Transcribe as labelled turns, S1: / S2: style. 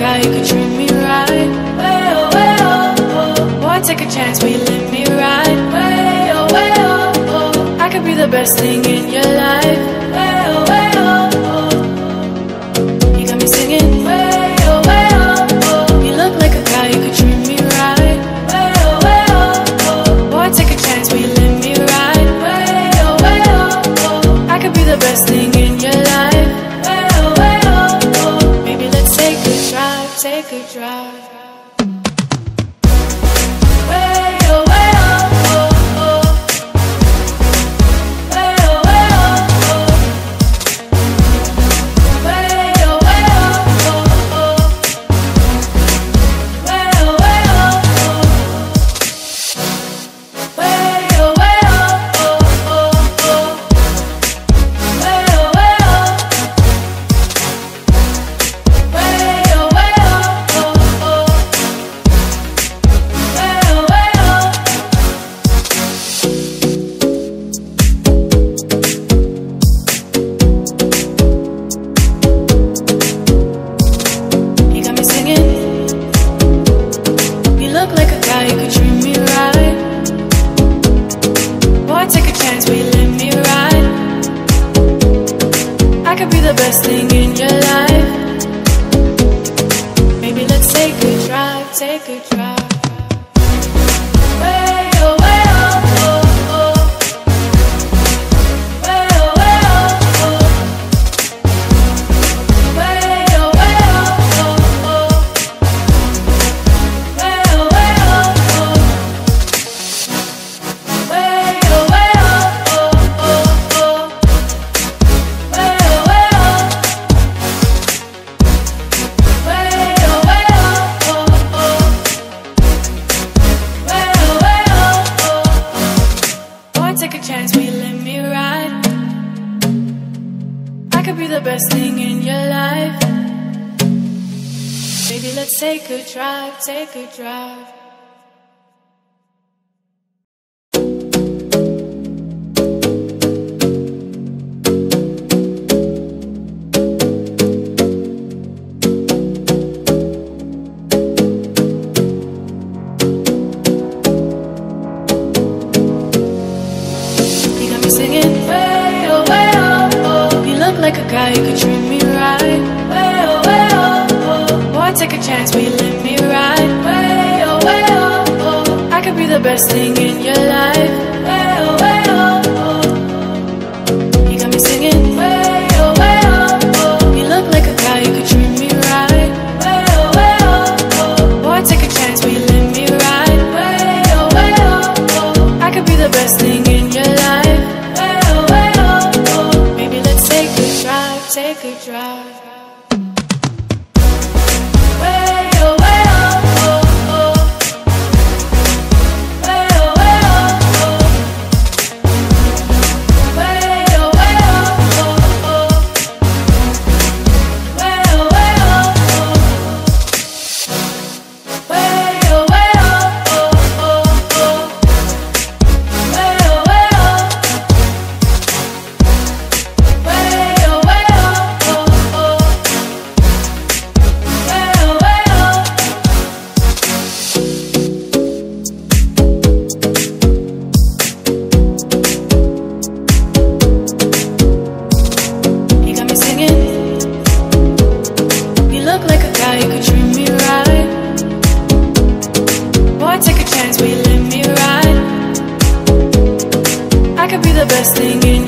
S1: guy, you could treat me right. Way oh, way oh, oh. Boy, take a chance, will you let me ride? Way oh, way oh, oh. I could be the best thing in your life. Way oh, way oh, oh. You got me singing. Way oh, way oh, oh. You look like a guy, you could treat me right. Way oh, oh. Boy, take a chance, will you let me ride? Way oh, oh. I could be the best thing in your life. Way oh, oh. Maybe let's take a drive, take a drive. You could treat me right. Boy, take a chance, will you let me ride? I could be the best thing in your life. Maybe let's take a drive, take a drive. Way oh, way oh, oh, oh. Way oh, way oh, oh. Way oh, way oh, oh, oh. Way oh, way oh. Take a chance, will you let me ride? I could be the best thing in your life. Baby, let's take a drive, take a drive. Singing, way oh, oh. You look like a guy, you could treat me right. Way oh, oh. Boy, take a chance, will you let me ride? Way oh, oh. I could be the best thing in your life. Way oh, oh. You got me singing. Way oh, oh. You look like a guy, you could treat me right. Way oh. Boy, take a chance, will you let me ride? Way oh. I could be the best thing in your life. Take a drive. Way oh, oh, oh. Way oh, oh. Way oh, oh, oh. Way oh, oh. Way oh, oh. Way oh, you could treat me right. Boy, take a chance, will you let me ride? I could be the best thing in